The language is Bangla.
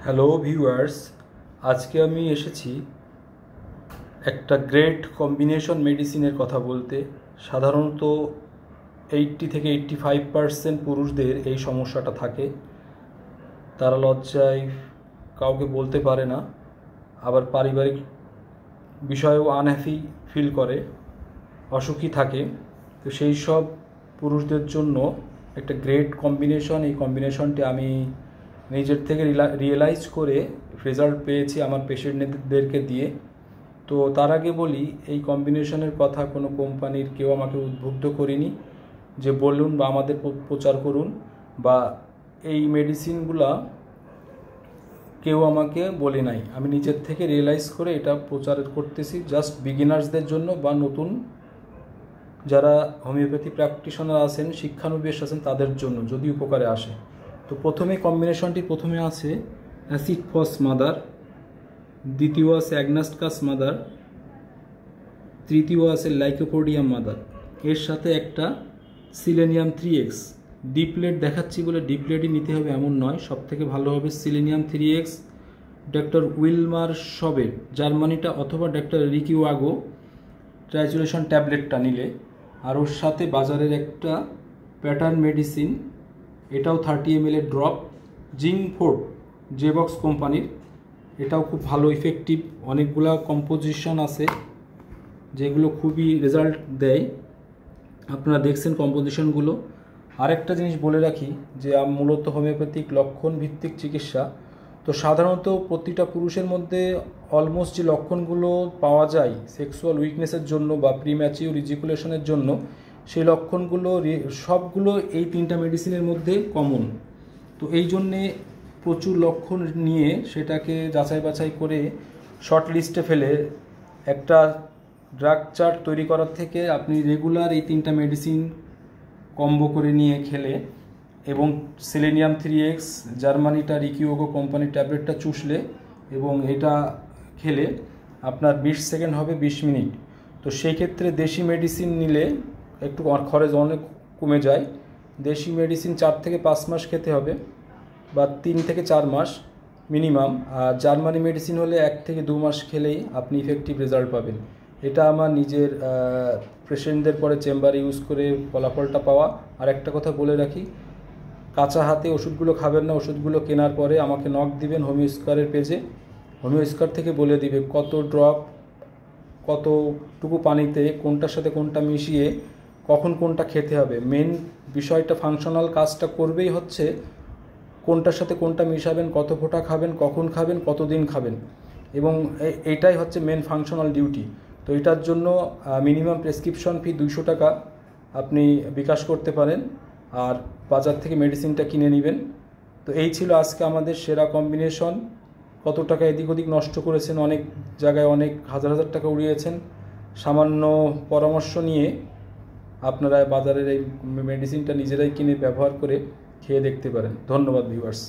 হ্যালো ভিউয়ার্স, আজকে আমি এসেছি একটা গ্রেট কম্বিনেশন মেডিসিনের কথা বলতে। সাধারণত 80 থেকে 85% পুরুষদের এই সমস্যাটা থাকে। তারা লজ্জায় কাউকে বলতে পারে না, আবার পারিবারিক বিষয়েও আনহ্যাপি ফিল করে, অসুখী থাকে। তো সেই সব পুরুষদের জন্য একটা গ্রেট কম্বিনেশন, এই কম্বিনেশনটি আমি নিজের থেকে রিয়েলাইজ করে রেজাল্ট পেয়েছি আমার পেশেন্টদেরকে দিয়ে। তো তার আগে বলি, এই কম্বিনেশনের কথা কোনো কোম্পানির কেউ আমাকে উদ্বুদ্ধ করেনি যে বলুন বা আমাদের প্রচার করুন, বা এই মেডিসিনগুলা কেউ আমাকে বলে নাই। আমি নিজের থেকে রিয়েলাইজ করে এটা প্রচার করতেছি জাস্ট বিগিনার্সদের জন্য, বা নতুন যারা হোমিওপ্যাথি প্র্যাকটিশনার আছেন, শিক্ষানবিশ আছেন, তাদের জন্য যদি উপকারে আসে। তো কম্বিনেশনটি প্রথমে আছে অ্যাসিড ফস মাদার, দ্বিতীয় আছে অ্যাগনাস্টকাস মাদার, তৃতীয় আছে লাইকোপোডিয়াম মাদার, এর সাথে একটা সিলেনিয়াম 3x। ডিপ্লেট দেখাচ্ছি বলে ডিপ্লেটই নিতে হবে এমন নয়, সব থেকে ভালো হবে সিলেনিয়াম 3x, ডক্টর উইলমার শবের জার্মানিটা, অথবা ডক্টর রিকিওয়াগো ট্রাইচুরেশন ট্যাবলেটটা নিলে। আর ওর সাথে বাজারের একটা প্যাটার্ন মেডিসিন, এটাও 30 ml এর ড্রপ, জিংফোর্ড জেবক্স কোম্পানির, এটাও খুব ভালো ইফেক্টিভ। অনেকগুলা কম্পোজিশন আছে যেগুলো খুবই রেজাল্ট দেয়, আপনারা দেখছেন কম্পোজিশনগুলো। আরেকটা জিনিস বলে রাখি যে মূলত হোমিওপ্যাথিক লক্ষণ ভিত্তিক চিকিৎসা। তো সাধারণত প্রতিটা পুরুষের মধ্যে অলমোস্ট যে লক্ষণগুলো পাওয়া যায় সেক্সুয়াল উইকনেসের জন্য বা প্রিম্যাচিউর ইজিকুলেশনের জন্য, সেই লক্ষণগুলো সবগুলো এই 3টা মেডিসিনের মধ্যে কমন। তো এই জন্যে প্রচুর লক্ষণ নিয়ে সেটাকে যাচাই বাছাই করে শর্ট লিস্টে ফেলে একটা ড্রাগ চার্ট তৈরি করার থেকে আপনি রেগুলার এই 3টা মেডিসিন কম্বো করে নিয়ে খেলে, এবং সিলেনিয়াম 3x জার্মানিটা রিকিওগো কোম্পানির ট্যাবলেটটা চুষলে এবং এটা খেলে আপনার 20 সেকেন্ড হবে 20 মিনিট। তো সেই ক্ষেত্রে দেশি মেডিসিন নিলে একটু খরচ অনেক কমে যায়। দেশি মেডিসিন 4 থেকে 5 মাস খেতে হবে, বা 3 থেকে 4 মাস মিনিমাম। আর জার্মানি মেডিসিন হলে 1 থেকে 2 মাস খেলেই আপনি ইফেক্টিভ রেজাল্ট পাবেন। এটা আমার নিজের পেশেন্টদের পরে চেম্বারে ইউজ করে ফলাফলটা পাওয়া। আর একটা কথা বলে রাখি, কাঁচা হাতে ওষুধগুলো খাবেন না। ওষুধগুলো কেনার পরে আমাকে নক দিবেন হোমিও স্কোয়ারের পেজে, হোমিও স্কোয়ার থেকে বলে দিবে কত ড্রপ, কতটুকু পানিতে কোনটার সাথে কোনটা মিশিয়ে কখন কোনটা খেতে হবে। মেন বিষয়টা ফাংশনাল কাজটা করবেই হচ্ছে কোনটার সাথে কোনটা মিশাবেন, কত ফোঁটা খাবেন, কখন খাবেন, কতদিন খাবেন, এবং এইটাই হচ্ছে মেন ফাংশনাল ডিউটি। তো এটার জন্য মিনিমাম প্রেসক্রিপশন ফি 200 টাকা আপনি বিকাশ করতে পারেন, আর বাজার থেকে মেডিসিনটা কিনে নেবেন। তো এই ছিল আজকে আমাদের সেরা কম্বিনেশন। কত টাকা এদিক ওদিক নষ্ট করেছেন, অনেক জায়গায় অনেক হাজার হাজার টাকা উড়িয়েছেন, সামান্য পরামর্শ নিয়ে আপনারা বাজারের এই মেডিসিনটা নিজেরাই কিনে ব্যবহার করে খেয়ে দেখতে পারেন। ধন্যবাদ ভিউয়ার্স।